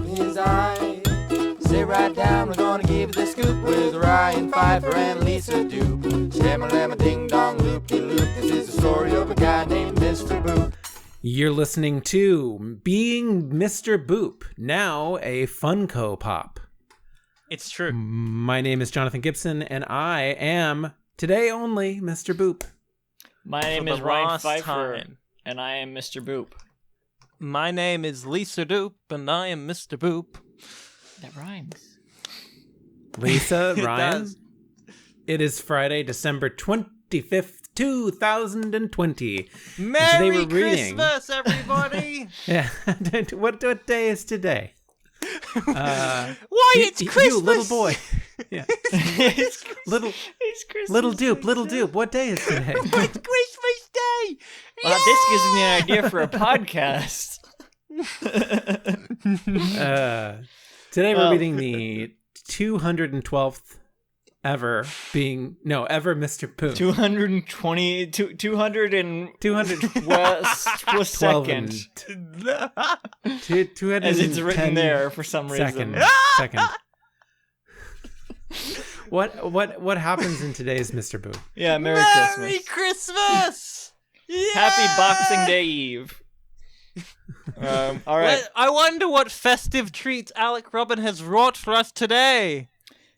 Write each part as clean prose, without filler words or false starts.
of his eye. Sit right down, we're gonna give you the scoop with Ryan Pfeiffer and Lisa Doop. Shama-lama ding-dong, loop-de-loop. This is the story of a guy named Mr. Boop. You're listening to Being Mr. Boop, now a Funko Pop. It's true. My name is Jonathan Gibson, and I am, today only, Mr. Boop. My name is Ryan Pfeiffer, and I am Mr. Boop. My name is Lisa Doop, and I am Mr. Boop. That rhymes. Lisa, It Ryan, does. it is Friday, December 25th, 2020. Merry reading- Christmas, everybody! Yeah, what day is today? Why, it's Christmas! You, little boy. Yeah. It's Little Christmas. little dupe, what day is today? It's Christmas Day! Wow, this gives me an idea for a podcast. Today we're reading the 212th ever Mr. Boop. 220, 200 and 200 was second. 210 As it's written there for some reason. Second. What happens in today's Mr. Boop? Yeah, Merry Christmas! Happy Boxing Day Eve. All right. I wonder what festive treats Alec Robin has wrought for us today.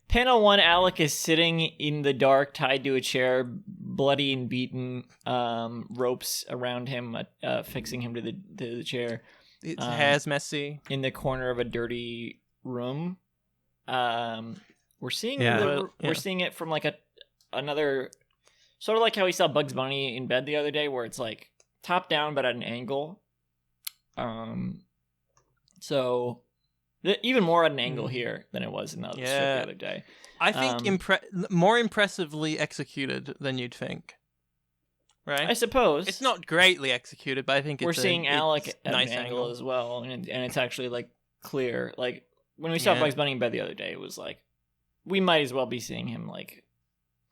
Panel 1, Alec is sitting in the dark, tied to a chair, bloody and beaten, ropes around him, fixing him to the chair. His hair's messy. In the corner of a dirty room. We're seeing we're seeing it from like another, sort of like how we saw Bugs Bunny in bed the other day, where it's like top down but at an angle. So even more at an angle here than it was in the strip the other day. I think more impressively executed than you'd think. Right? I suppose It's not greatly executed, but I think we're it's seeing Alec at nice an angle as well, and it's actually like clear. Like when we saw Bugs Bunny in bed the other day, it was like we might as well be seeing him like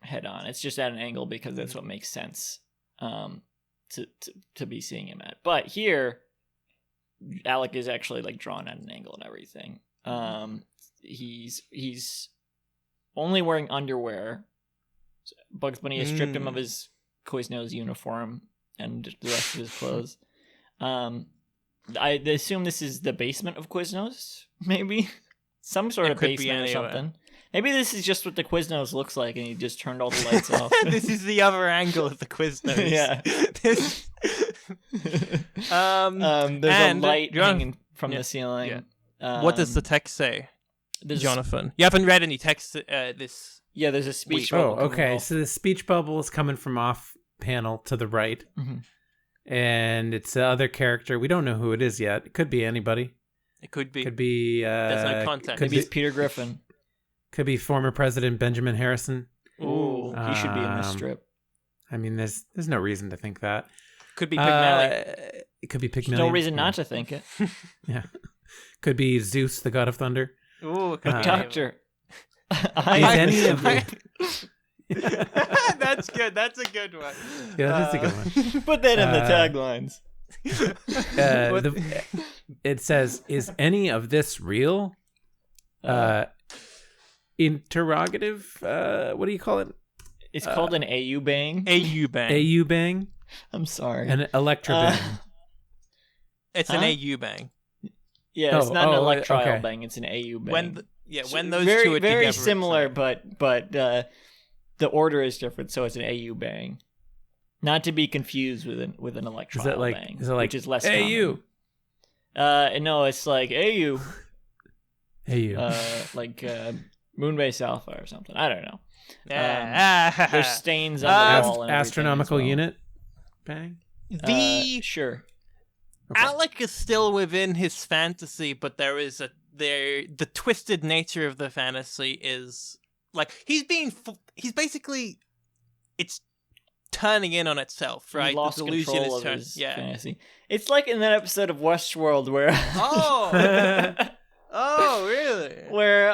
head on. It's just at an angle because that's what makes sense to be seeing him at. But here, Alec is actually like drawn at an angle and everything. He's only wearing underwear. Bugs Bunny has stripped him of his Quizno's uniform and the rest of his clothes. I assume this is the basement of Quizno's, maybe some sort of basement or something. Maybe this is just what the Quizno's looks like, and he just turned all the lights off. This is the other angle of the Quiznos. Yeah. There's a light hanging from the ceiling. Yeah. What does the text say, There's Jonathan? You haven't read any text this. Yeah, there's a speech Oh, bubble. okay. So the speech bubble is coming from off panel to the right. Mm-hmm. And it's the other character. We don't know who it is yet. It could be anybody. It could be. Could be. There's no context. Maybe it's Peter Griffin. Could be former President Benjamin Harrison. Ooh, he should be in this strip. I mean, there's no reason to think that. Could be Pygmalion. It could be Pygmalion. There's no reason not to think it. Yeah. Could be Zeus, the god of thunder. Ooh, could be Doctor. Any of them? That's good. That's a good one. Yeah, that's a good one. Put that in the taglines. It says, "Is any of this real?" Interrogative. What do you call it? It's called an AU bang. AU bang. AU bang. I'm sorry. An electro bang. It's an AU bang. Yeah, it's not an electrile okay. bang. It's an AU bang. When those very, two are very together, similar, but the order is different. So it's an AU bang, not to be confused with an electrile bang. Is it like which is less AU? common. No, it's like AU. AU. Like Moonbase Alpha or something. I don't know. Yeah. There's stains on the wall. And astronomical everything as unit bang. sure. Alec is still within his fantasy, but there is the twisted nature of the fantasy is like he's basically it's turning in on itself, right? He lost the delusion control is of his yeah. fantasy. It's like in that episode of Westworld where Oh, really? where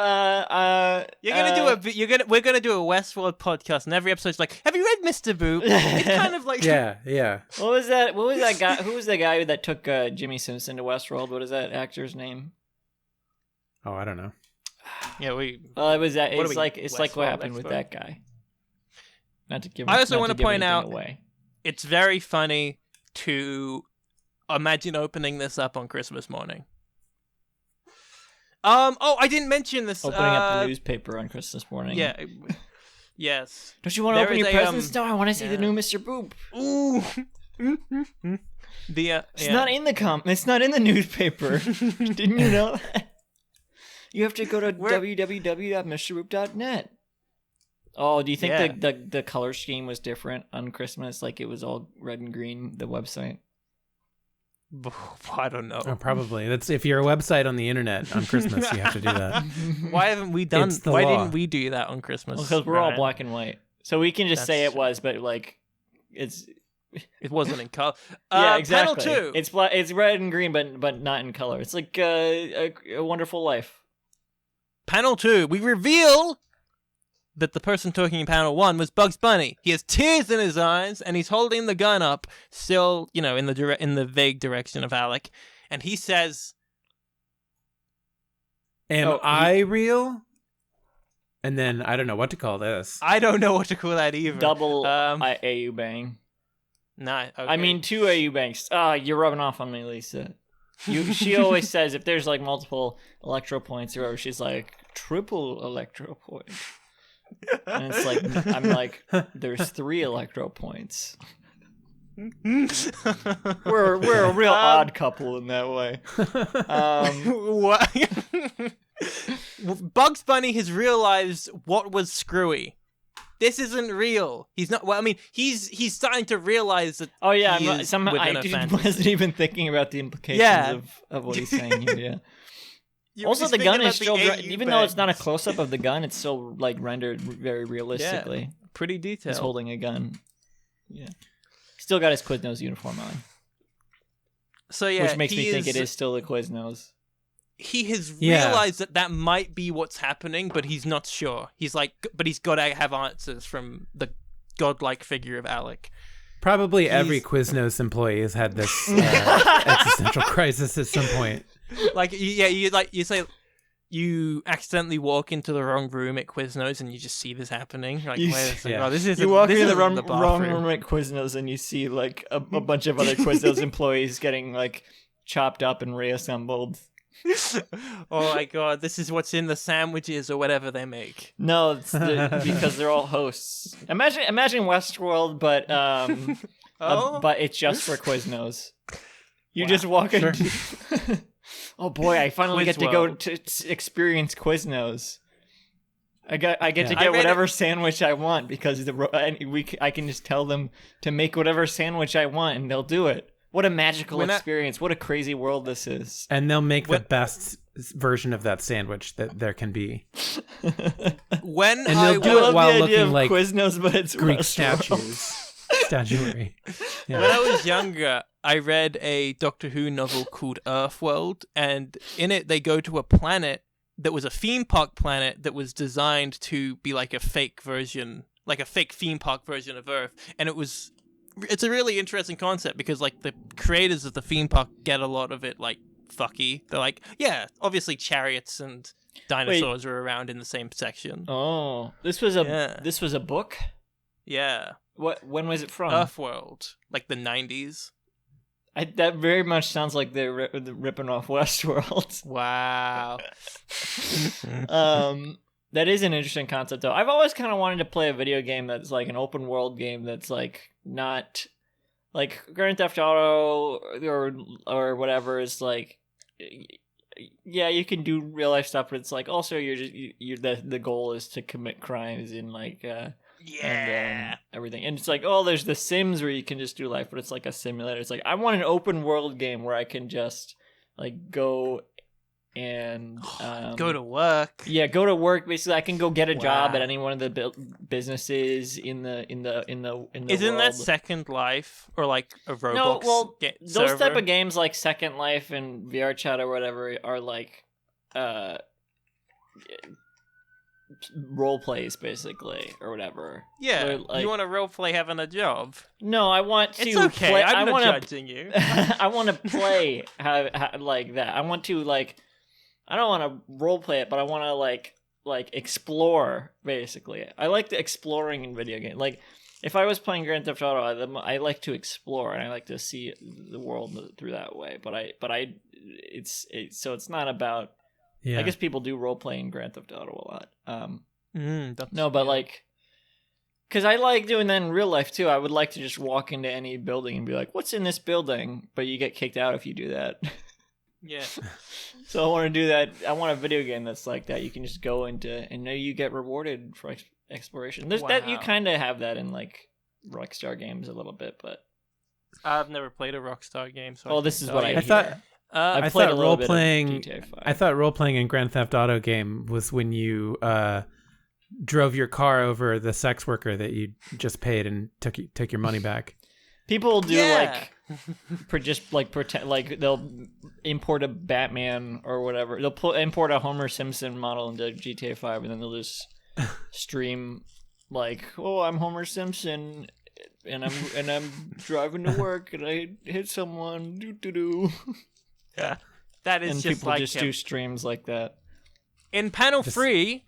we're gonna do a Westworld podcast, and every episode's like, have you read Mr. Boop? It's kind of like yeah. What was that guy? Who was the guy that took Jimmy Simpson to Westworld? What is that actor's name? Oh, I don't know. Yeah, Well, it's we, like what Westworld happened with expert? that guy. Not to give. I also not want to give point anything out- away. it's very funny to imagine opening this up on Christmas morning. Oh, I didn't mention this. Opening up the newspaper on Christmas morning. Yeah. Yes. Don't you want to There open is your a, presents? No, I want to see the yeah. new Mr. Boop. Ooh. The It's not in the It's not in the newspaper. Didn't you know that? You have to go to www.mrboop.net. Oh, do you think the color scheme was different on Christmas? Like it was all red and green, the website? I don't know. Oh, probably. That's if you're a website on the internet on Christmas, you have to do that. Why haven't we done? It's the Why law. didn't we do that on Christmas? Because we're all Ryan? black and white, so we can just say That's it was. But like, it's It wasn't in color. yeah, exactly. Panel 2. It's red and green, but not in color. It's like a Wonderful Life. Panel 2. We reveal that the person talking in panel 1 was Bugs Bunny. He has tears in his eyes, and he's holding the gun up, still, in the vague direction of Alec, and he says, Am Oh, I real? And then I don't know what to call this. "I don't know what to call that either." Double Um, AU bang. Nah. Okay. I mean, 2 AU bangs. Ah, you're rubbing off on me, Lisa. She always says if there's like multiple electro points or whatever, she's like triple electro point. And it's like I'm like, there's 3 electro points. We're a real odd couple in that way. What? Bugs Bunny has realized what was screwy. This isn't real. He's not. Well, I mean, he's starting to realize that. Oh yeah, he is somehow within I a fantasy. wasn't even thinking about the implications Yeah. of what he's saying here. Yeah. You're Also, just the thinking gun about is still, the AU even though it's not a bags. close up of the gun, it's still like rendered very realistically. Pretty detailed. He's holding a gun. Yeah. Still got his Quiznos uniform on, So yeah, which makes he me think it is still the Quiznos. He has Yeah. realized that might be what's happening, but he's not sure. He's like, but he's got to have answers from the godlike figure of Alec. Probably every Quiznos employee has had this existential crisis at some point. Like, yeah, you say you accidentally walk into the wrong room at Quiznos and you just see this happening. You're like, You- wait a second, yeah. oh, this is You walk into the wrong bathroom. room at Quiznos and you see like a bunch of other Quiznos employees getting like chopped up and reassembled. Oh my god, this is what's in the sandwiches or whatever they make. No, it's because they're all hosts. Imagine Westworld, but but it's just for Quiznos. You just walk in. Oh boy, I finally get to go to experience Quiznos. I get to Yeah. get whatever sandwich I want because I can just tell them to make whatever sandwich I want and they'll do it. What a magical experience! What a crazy world this is. And they'll make the best version of that sandwich that there can be. When And I they'll do it was, while the idea looking of like Quiznos, but it's Greek Westworld. statuary. Yeah. when I was younger, I read a Doctor Who novel called Earthworld, and in it they go to a planet that was a theme park planet that was designed to be like a fake version, like a fake theme park version of Earth, and it's a really interesting concept because like the creators of the theme park get a lot of it like fucky. They're like, yeah, obviously chariots and dinosaurs are around in the same section. Oh, this was a book. Yeah, When was it from? Earthworld, like the 90s. That very much sounds like they're ripping off Westworld. Wow. That is an interesting concept, though. I've always kind of wanted to play a video game that's like an open world game that's like not like Grand Theft Auto or whatever. Is like, yeah, you can do real life stuff, but it's like also the goal is to commit crimes in like and everything. And it's like, oh, there's The Sims where you can just do life, but it's like a simulator. It's like I want an open world game where I can just like go and go to work. Yeah, go to work. Basically, I can go get a job Wow. at any one of the businesses in the Isn't world. that Second Life or like a Roblox? No, well, those server? type of games like Second Life and VR Chat or whatever are like role plays basically or whatever. Yeah, Where, like- you want to role play having a job? No, I want to. It's okay. Play, I'm I not want judging you. I want to play how like that. I want to like. I don't want to role play it, but I want to like explore. Basically, I like the exploring in video games. Like if I was playing Grand Theft Auto, I like to explore and I like to see the world through that way. So it's not about. Yeah. I guess people do role play in Grand Theft Auto a lot. No, but like, because I like doing that in real life too. I would like to just walk into any building and be like, "What's in this building?" But you get kicked out if you do that. Yeah. So I want to do that. I want a video game that's like that. You can just go into and know you get rewarded for exploration. There's that you Wow. kind of have that in like Rockstar games a little bit, but I've never played a Rockstar game, so well, this is what I I thought. I've I played thought a little bit of role-playing- GTA 5. I thought role playing in Grand Theft Auto game was when you drove your car over the sex worker that you just paid and took your money back. People do Yeah. just like pretend like they'll import a Batman or whatever. They'll import a Homer Simpson model into GTA 5 and then they'll just stream like, "Oh, I'm Homer Simpson and I'm driving to work and I hit someone." Doo. Yeah. That is And just people like just him. do streams like that. In panel 3,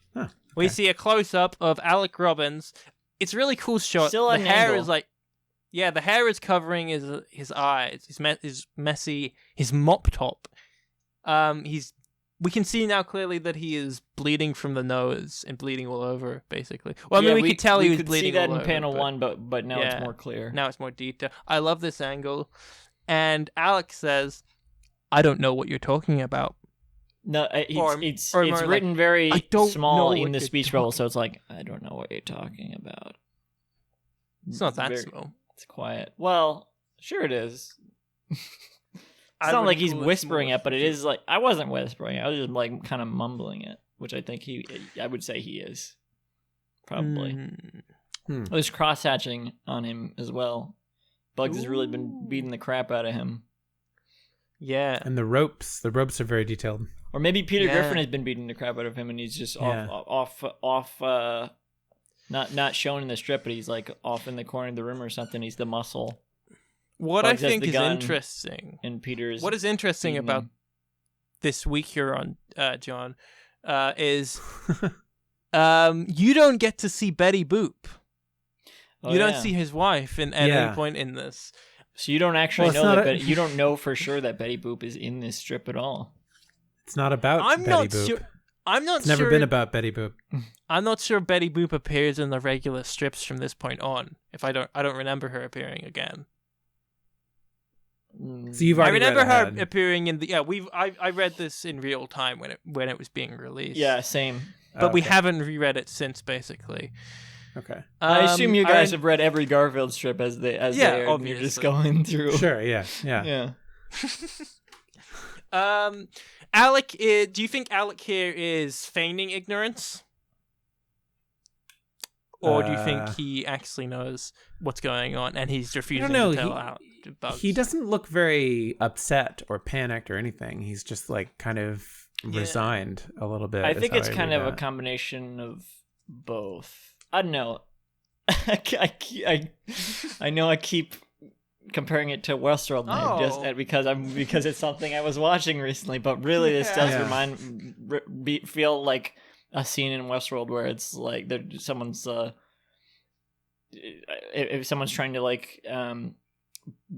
we see a close up of Alec Robbins. It's a really cool shot. Still the at an hair angle. is like, yeah, the hair is covering his eyes. His messy, his mop top. We can see now clearly that he is bleeding from the nose and bleeding all over, basically. Well, I mean, we could tell he was bleeding see that all in over, panel but 1, but now yeah. it's more clear. Now it's more detailed. I love this angle. And Alec says, "I don't know what you're talking about." No, Or it's more written like, very "I don't know small what in the you're speech bubble, so it's like, "I don't know what you're talking about." It's not that Very- small. It's quiet. Well, sure it is. It's I not like wouldn't he's call it whispering small. it, but it is like I wasn't whispering it. I was just like kind of mumbling it, which I think I would say he is. Probably. There's cross-hatching on him as well. Bugs has really been beating the crap out of him. Yeah. And the ropes are very detailed. Or maybe Peter Yeah. Griffin has been beating the crap out of him, and he's just off. Not shown in the strip, but he's like off in the corner of the room or something. He's the muscle, What Bugs I has think the is gun. interesting. and Peter's. What is interesting beating about him. this week here on John is you don't get to see Betty Boop. Oh, You don't yeah. see his wife at any point in this. So you don't actually Well, it's know not that. You don't know for sure that Betty Boop is in this strip at all. It's not about I'm Betty not Boop. sure. I'm not It's sure. never been about Betty Boop. I'm not sure Betty Boop appears in the regular strips from this point on. If I don't remember her appearing again. So you've I already remember read her ahead. appearing in the I read this in real time when it was being released. Yeah, same. But we Okay. haven't reread it since, basically. Okay. I assume you guys I- have read every Garfield strip as they Yeah, aired, and you're just obviously. going through. Sure. Yeah. Yeah. Yeah. Alec, do you think Alec here is feigning ignorance? Or do you think he actually knows what's going on and he's refusing know. to tell out to Bugs? He doesn't look very upset or panicked or anything. He's just like kind of resigned a little bit. I is think how it's I kind read of a that. combination of both. I don't know. I know I keep comparing it to Westworld now, Oh. because it's something I was watching recently, but really this does Yeah. feel like a scene in Westworld where it's like someone's if someone's trying to like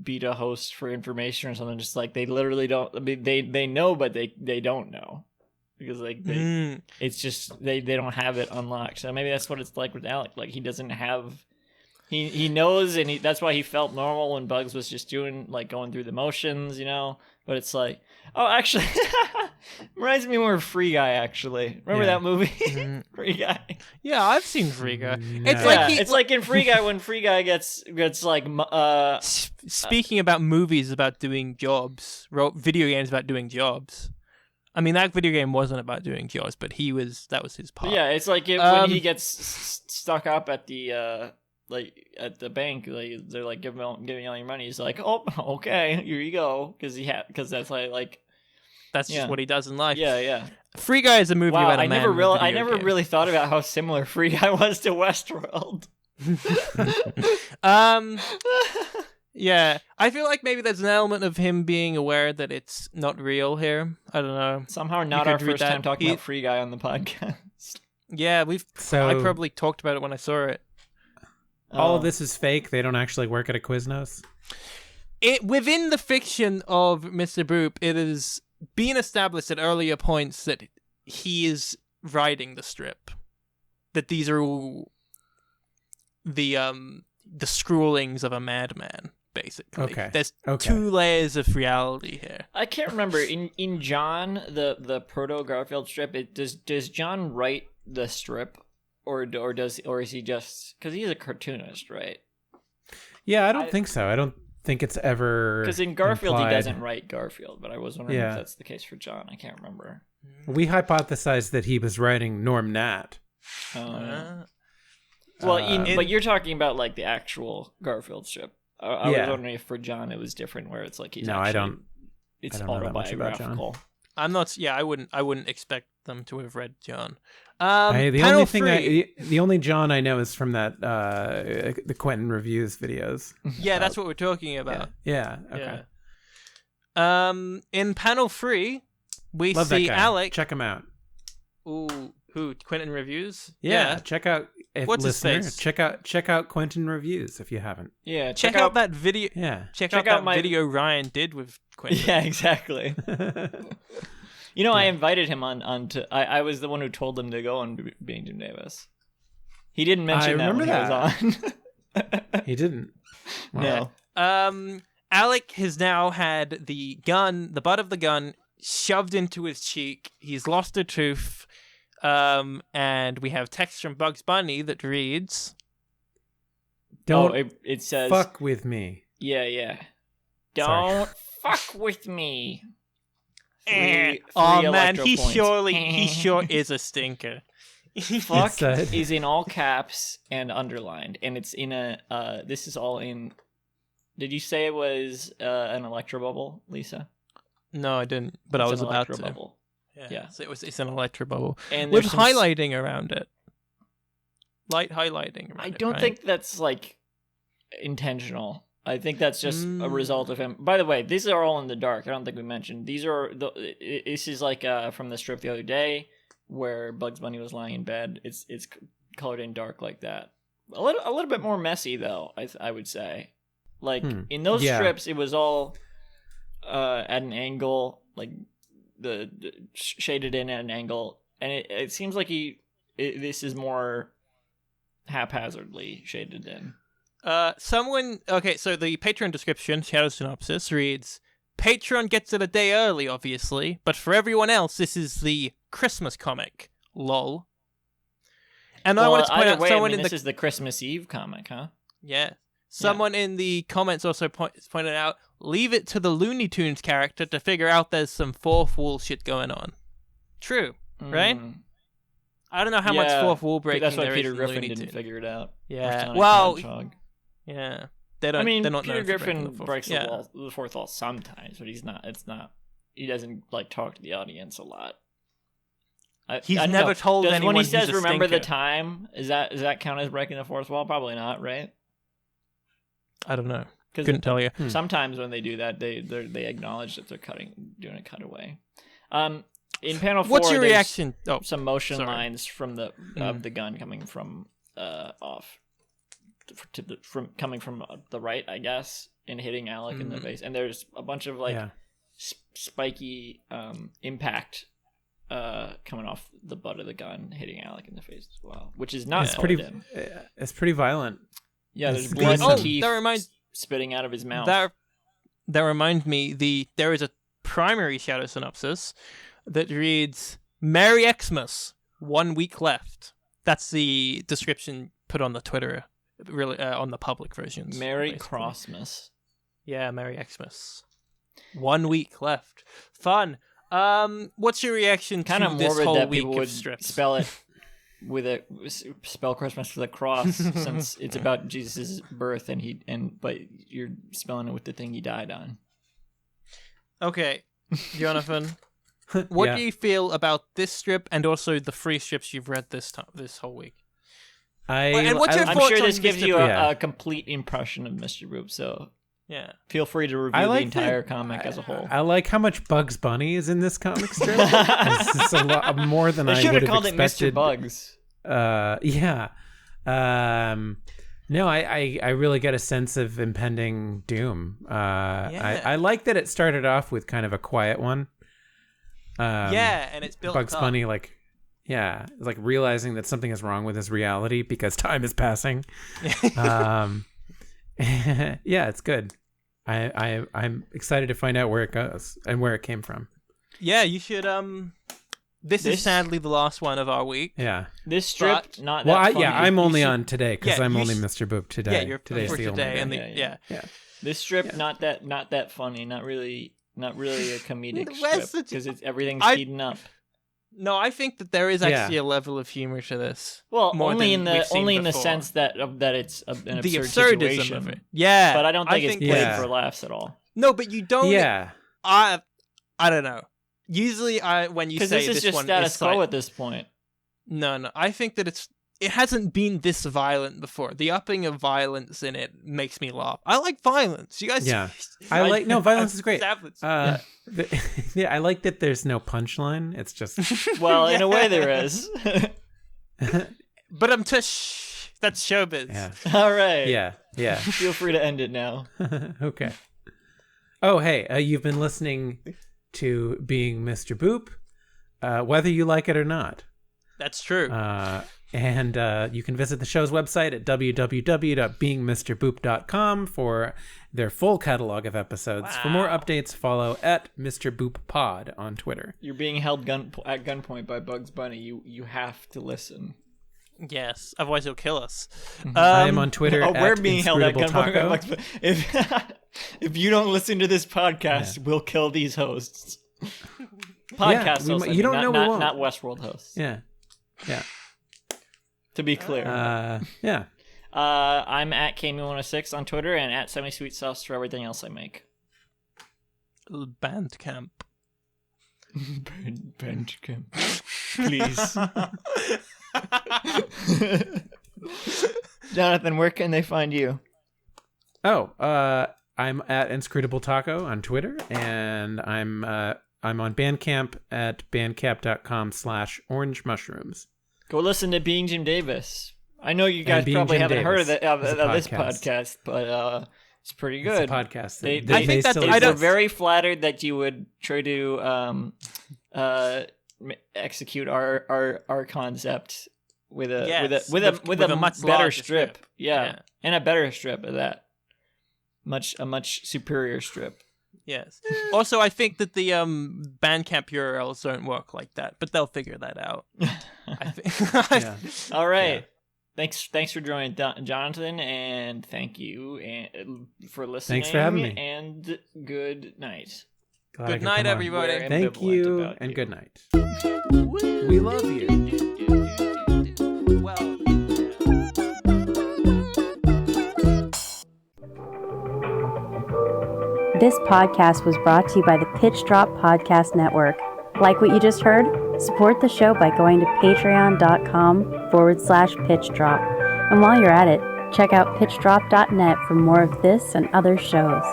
beat a host for information or something, just like they literally don't. I mean, they know, but they don't know because like it's just they don't have it unlocked. So maybe that's what it's like with Alec. Like he doesn't have. He knows, and that's why he felt normal when Bugs was just going through the motions, you know. But it's like, oh, actually, reminds me more of Free Guy. Actually, remember Yeah. that movie, Free Guy? Yeah, I've seen Free Guy. No. It's like It's like in Free Guy when Free Guy gets like speaking about movies about doing jobs, video games about doing jobs. I mean, that video game wasn't about doing jobs, but that was his part. yeah, it's like when he gets stuck up at the at the bank, they're like giving all your money. He's like, oh, okay, here you go, because that's That's just what he does in life. yeah. Free Guy is a movie Wow, about a I man. never with a I video never game. really thought about how similar Free Guy was to Westworld. Yeah, I feel like maybe there's an element of him being aware that it's not real here. I don't know. Somehow not You our could read first time that. talking about Free Guy on the podcast. Yeah, So I probably talked about it when I saw it. all of this is fake. They don't actually work at a Quiznos. Within the fiction of Mr. Boop, it is being established at earlier points that he is writing the strip. That these are all the scrawlings of a madman, basically. Okay. There's 2 layers of reality here. I can't remember in John the proto Garfield strip. Does John write the strip, or is he just because he's a cartoonist, right? Yeah, I don't think so. I don't think it's ever because in Garfield implied. he doesn't write Garfield, but I was wondering Yeah. if that's the case for John. I can't remember. We hypothesized that he was writing Norm Nat. But you're talking about like the actual Garfield strip. I was Yeah. wondering if for John it was different, where it's like he's No, actually, I don't. It's I don't know that much about John. autobiographical. I'm not. Yeah, I wouldn't expect them to have read John. The panel only thing, 3. the only John I know is from that the Quentin reviews videos. Yeah, that's what we're talking about. Yeah. Okay. Yeah. In panel 3, we Love see that guy. Alec. Check him out. Ooh, who? Quentin reviews? Yeah. Check out. What's his listener, face? check out Quentin reviews if you haven't. Yeah, Check out that video. Yeah. Check out that video Ryan did with Quentin. Yeah, exactly. You know, I invited him on to. I was the one who told him to go on Being Jim Davis. He didn't mention that when he was on. He didn't. No. Alec has now had the butt of the gun, shoved into his cheek. He's lost a tooth. And we have text from Bugs Bunny that reads, Don't it says fuck with me. Yeah. Sorry. Don't fuck with me. Oh man, electro he points. sure is a stinker. Fuck said. is in all caps and underlined, and it's in a. This is all in. Did you say it was an electro bubble, Lisa? No, I didn't, but I was about to. Bubble. Yeah. So it's an electro bubble And with there's some highlighting around it. Light highlighting around it. I don't right? think that's like intentional. I think that's just a result of him. By the way, these are all in the dark. I don't think we mentioned. These are this is like from the strip the other day where Bugs Bunny was lying in bed. It's colored in dark like that. A little bit more messy though, I would say. Like in those strips it was all at an angle, like the shaded in at an angle, and it seems like this is more haphazardly shaded in. Okay, so the Patreon description, shadow synopsis, reads, Patreon gets it a day early, obviously, but for everyone else, this is the Christmas comic. Lol. And I wanted to point out someone this is the Christmas Eve comic, huh? Yeah. Someone in the comments also pointed out, leave it to the Looney Tunes character to figure out there's some fourth wall shit going on. True, right? I don't know how much fourth wall breaking that's why there Peter is in Griffin Looney didn't Tunes. figure it out. Yeah. Sonic Well, the Hedgehog. yeah. They don't. I mean, they're not Peter known for breaking Griffin the fourth- breaks yeah. the fourth wall sometimes, but he's not. It's not. He doesn't like talk to the audience a lot. He's I don't never know. told Does anyone when he says he's a "remember the stinker. time." Does that count as breaking the fourth wall? Probably not, right? I don't know. Because Couldn't tell you. sometimes when they do that, they acknowledge that they're doing a cutaway. In panel 4, What's your there's reaction? Oh, some motion sorry. lines from the of the gun coming from off from coming from the right, I guess, and hitting Alec in the face. And there's a bunch of like spiky impact coming off the butt of the gun, hitting Alec in the face as well, which is not pretty. colored in. It's pretty violent. Yeah, there's It's blood gruesome. and teeth that reminds spitting out of his mouth. that reminds me. There is a primary shadow synopsis that reads Merry Xmas, 1 week left. That's the description put on the Twitter, really on the public versions. Merry basically. Crossmas. Yeah, Merry Xmas. 1 week left. Fun. What's your reaction Kind to of this morbid whole that week people of would strips? spell it spell Christmas with a cross since it's about Jesus' birth but you're spelling it with the thing he died on. Okay, Jonathan. What Yeah. do you feel about this strip and also the free strips you've read this whole week? And what's your I'm thoughts sure on this gives Mr. you Boop? a complete impression of Mr. Boop, so Yeah. Feel free to review the entire comic as a whole. I like how much Bugs Bunny is in this comic strip. It's a lot more than I would have expected. They should have called it Mr. Bugs. Yeah. No, I really get a sense of impending doom. I like that it started off with kind of a quiet one. And it's built Bugs up. Bunny, like realizing that something is wrong with his reality because time is passing. Yeah, it's good. I'm excited to find out where it goes and where it came from. Yeah, you should. This is sadly the last one of our week. Yeah. This strip, not that funny. I'm only on today because I'm only Mr. Boop today. Yeah, you're Today's for the today, only and day. This strip, not that funny. Not really a comedic strip because everything's heating up. No, I think that there is actually a level of humor to this. Well, only in the sense that it's an the absurd absurdism situation. of it. Yeah, but I don't think it's played for laughs at all. No, but you don't. Yeah, I don't know. Usually, when you say this is just one status is quo at this point. No, I think that it hasn't been this violent before. The upping of violence in it makes me laugh. I like violence. You guys, violence is great. I like that there's no punchline. It's just in a way there is. But that's showbiz. Yeah. All right. Yeah. Feel free to end it now. Okay. Oh, hey, you've been listening to Being Mr. Boop, whether you like it or not. That's true. And you can visit the show's website at www.beingmrboop.com for their full catalog of episodes. Wow. For more updates, follow at Mr. Boop Pod on Twitter. You're being held at gunpoint by Bugs Bunny. You have to listen. Yes, otherwise he'll kill us. I am on Twitter at we're being held at gunpoint by Bugs Bunny. If you don't listen to this podcast, we'll kill these hosts. Podcast hosts. You don't know we won't. Not Westworld hosts. Yeah. To be clear. Yeah. I'm at KME106 on Twitter and at SemiSweetSauce for everything else I make. Bandcamp. Bandcamp. Please. Jonathan, where can they find you? I'm at Inscrutable Taco on Twitter, and I'm on Bandcamp at bandcamp.com/orange mushrooms. Go listen to Being Jim Davis. I know you guys probably haven't heard of this podcast, but it's pretty good. It's a podcast. I think they're very flattered that you would try to execute our concept with a much better larger strip. Yeah, and a better strip of that. A much superior strip. Yes. Also, I think that the Bandcamp URLs don't work like that, but they'll figure that out. I think. All right. Yeah. Thanks for joining, Jonathan, and thank you for listening. Thanks for having me. And good night. Good night, everybody. Thank you, and good night. We love you. This podcast was brought to you by the Pitch Drop Podcast Network. Like what you just heard? Support the show by going to patreon.com/pitchdrop. And while you're at it, check out pitchdrop.net for more of this and other shows.